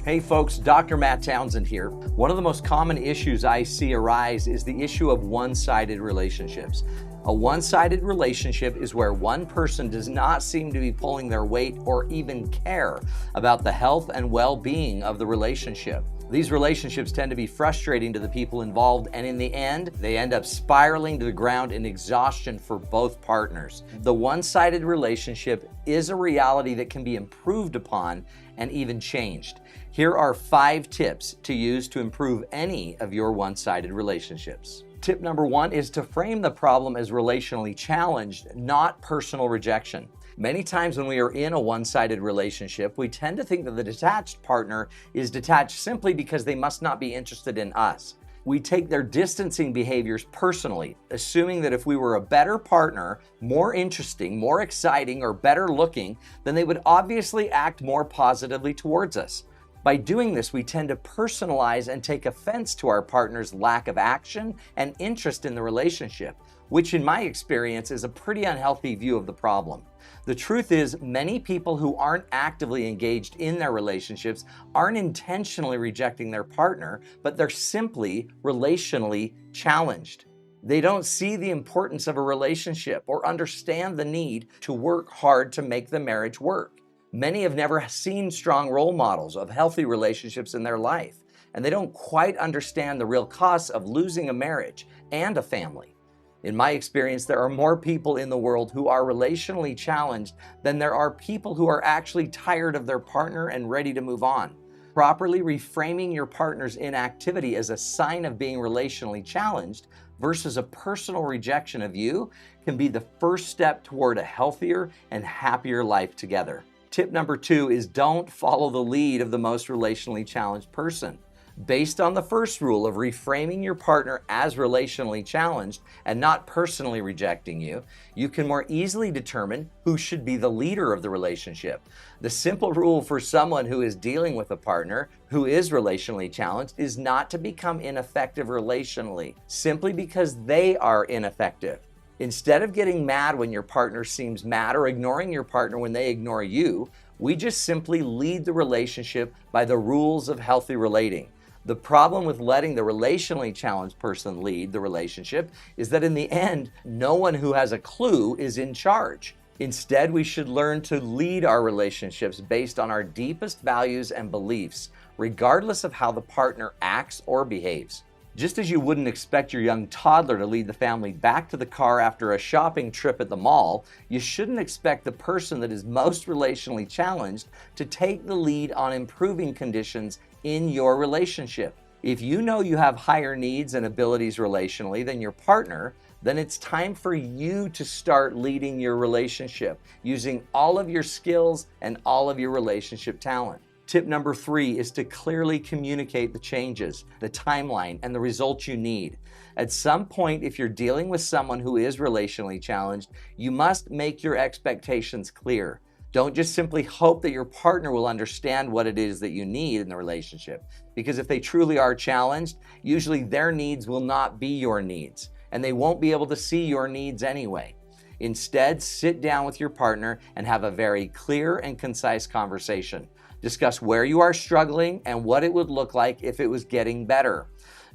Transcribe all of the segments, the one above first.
Hey folks, Dr. Matt Townsend here. One of the most common issues I see arise is the issue of one-sided relationships. A one-sided relationship is where one person does not seem to be pulling their weight or even care about the health and well-being of the relationship. These relationships tend to be frustrating to the people involved, and in the end, they end up spiraling to the ground in exhaustion for both partners. The one-sided relationship is a reality that can be improved upon and even changed. Here are 5 tips to use to improve any of your one-sided relationships. Tip number 1 is to frame the problem as relationally challenged, not personal rejection. Many times when we are in a one-sided relationship, we tend to think that the detached partner is detached simply because they must not be interested in us. We take their distancing behaviors personally, assuming that if we were a better partner, more interesting, more exciting, or better looking, then they would obviously act more positively towards us. By doing this, we tend to personalize and take offense to our partner's lack of action and interest in the relationship, which in my experience is a pretty unhealthy view of the problem. The truth is, many people who aren't actively engaged in their relationships aren't intentionally rejecting their partner, but they're simply relationally challenged. They don't see the importance of a relationship or understand the need to work hard to make the marriage work. Many have never seen strong role models of healthy relationships in their life, and they don't quite understand the real costs of losing a marriage and a family. In my experience, there are more people in the world who are relationally challenged than there are people who are actually tired of their partner and ready to move on. Properly reframing your partner's inactivity as a sign of being relationally challenged versus a personal rejection of you can be the first step toward a healthier and happier life together. Tip number 2 is don't follow the lead of the most relationally challenged person. Based on the first rule of reframing your partner as relationally challenged and not personally rejecting you, you can more easily determine who should be the leader of the relationship. The simple rule for someone who is dealing with a partner who is relationally challenged is not to become ineffective relationally, simply because they are ineffective. Instead of getting mad when your partner seems mad or ignoring your partner when they ignore you, we just simply lead the relationship by the rules of healthy relating. The problem with letting the relationally challenged person lead the relationship is that in the end, no one who has a clue is in charge. Instead, we should learn to lead our relationships based on our deepest values and beliefs, regardless of how the partner acts or behaves. Just as you wouldn't expect your young toddler to lead the family back to the car after a shopping trip at the mall, you shouldn't expect the person that is most relationally challenged to take the lead on improving conditions in your relationship. If you know you have higher needs and abilities relationally than your partner, then it's time for you to start leading your relationship using all of your skills and all of your relationship talent. Tip number 3 is to clearly communicate the changes, the timeline, and the results you need. At some point, if you're dealing with someone who is relationally challenged, you must make your expectations clear. Don't just simply hope that your partner will understand what it is that you need in the relationship, because if they truly are challenged, usually their needs will not be your needs, and they won't be able to see your needs anyway. Instead, sit down with your partner and have a very clear and concise conversation. Discuss where you are struggling and what it would look like if it was getting better.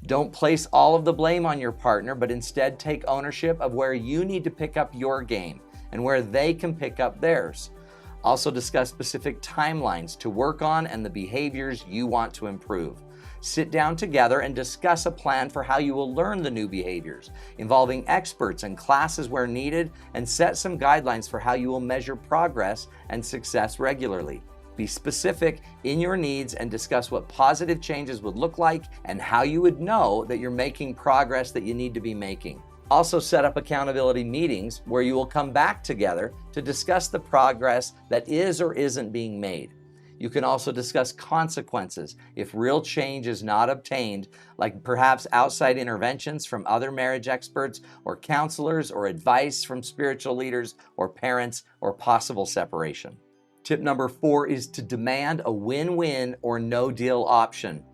Don't place all of the blame on your partner, but instead take ownership of where you need to pick up your game and where they can pick up theirs. Also discuss specific timelines to work on and the behaviors you want to improve. Sit down together and discuss a plan for how you will learn the new behaviors, involving experts and classes where needed, and set some guidelines for how you will measure progress and success regularly. Be specific in your needs and discuss what positive changes would look like and how you would know that you're making progress that you need to be making. Also set up accountability meetings where you will come back together to discuss the progress that is or isn't being made. You can also discuss consequences if real change is not obtained, like perhaps outside interventions from other marriage experts or counselors or advice from spiritual leaders or parents or possible separation. Tip number 4 is to demand a win-win or no-deal option.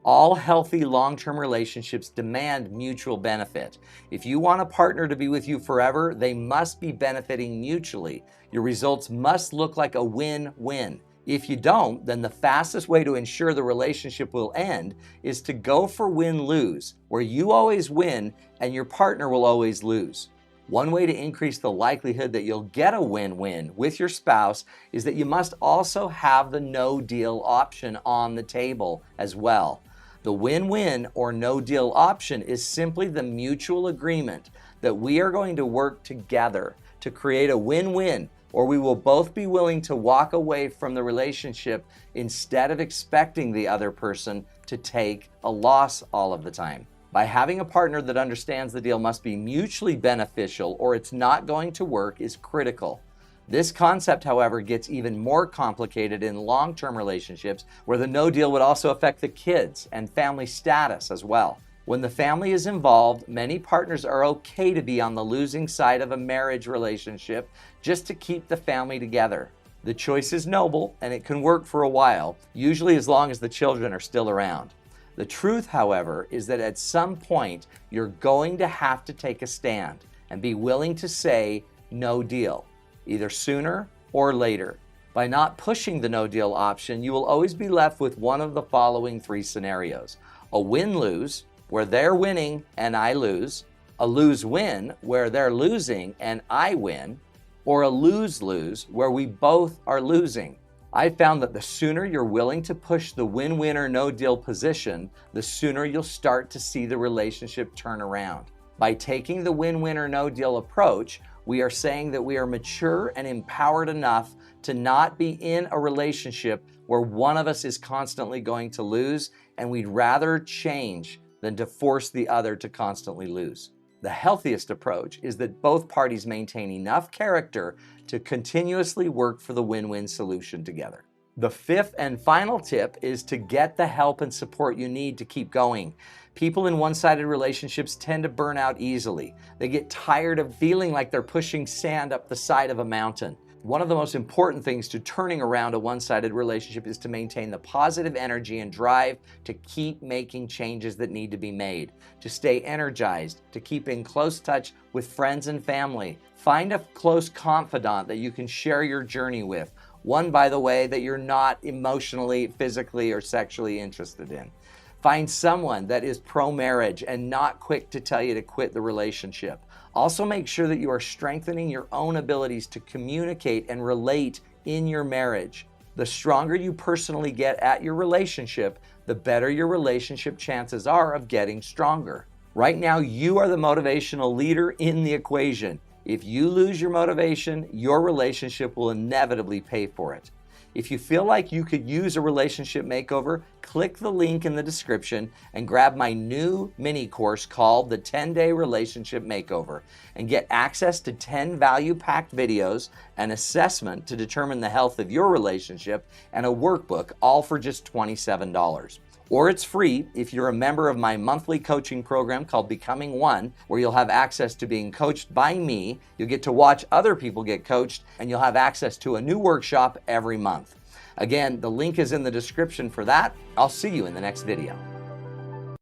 All healthy long-term relationships demand mutual benefit. If you want a partner to be with you forever, they must be benefiting mutually. Your results must look like a win-win. If you don't, then the fastest way to ensure the relationship will end is to go for win-lose, where you always win and your partner will always lose. One way to increase the likelihood that you'll get a win-win with your spouse is that you must also have the no-deal option on the table as well. The win-win or no-deal option is simply the mutual agreement that we are going to work together to create a win-win, or we will both be willing to walk away from the relationship instead of expecting the other person to take a loss all of the time. By having a partner that understands the deal must be mutually beneficial or it's not going to work is critical. This concept, however, gets even more complicated in long-term relationships where the no deal would also affect the kids and family status as well. When the family is involved, many partners are okay to be on the losing side of a marriage relationship just to keep the family together. The choice is noble and it can work for a while, usually as long as the children are still around. The truth, however, is that at some point you're going to have to take a stand and be willing to say no deal, either sooner or later. By not pushing the no deal option, you will always be left with one of the following three scenarios: a win-lose, where they're winning and I lose, a lose-win, where they're losing and I win, or a lose-lose, where we both are losing. I've found that the sooner you're willing to push the win-win or no-deal position, the sooner you'll start to see the relationship turn around. By taking the win-win or no-deal approach, we are saying that we are mature and empowered enough to not be in a relationship where one of us is constantly going to lose, and we'd rather change than to force the other to constantly lose. The healthiest approach is that both parties maintain enough character to continuously work for the win-win solution together. The fifth and final tip is to get the help and support you need to keep going. People in one-sided relationships tend to burn out easily. They get tired of feeling like they're pushing sand up the side of a mountain. One of the most important things to turning around a one-sided relationship is to maintain the positive energy and drive to keep making changes that need to be made, to stay energized, to keep in close touch with friends and family. Find a close confidant that you can share your journey with, one, by the way, that you're not emotionally, physically, or sexually interested in. Find someone that is pro-marriage and not quick to tell you to quit the relationship. Also, make sure that you are strengthening your own abilities to communicate and relate in your marriage. The stronger you personally get at your relationship, the better your relationship chances are of getting stronger. Right now, you are the motivational leader in the equation. If you lose your motivation, your relationship will inevitably pay for it. If you feel like you could use a relationship makeover, click the link in the description and grab my new mini course called the 10-Day Relationship Makeover and get access to 10 value-packed videos, an assessment to determine the health of your relationship, and a workbook, all for just $27. Or it's free if you're a member of my monthly coaching program called Becoming One, where you'll have access to being coached by me, you'll get to watch other people get coached, and you'll have access to a new workshop every month. Again, the link is in the description for that. I'll see you in the next video.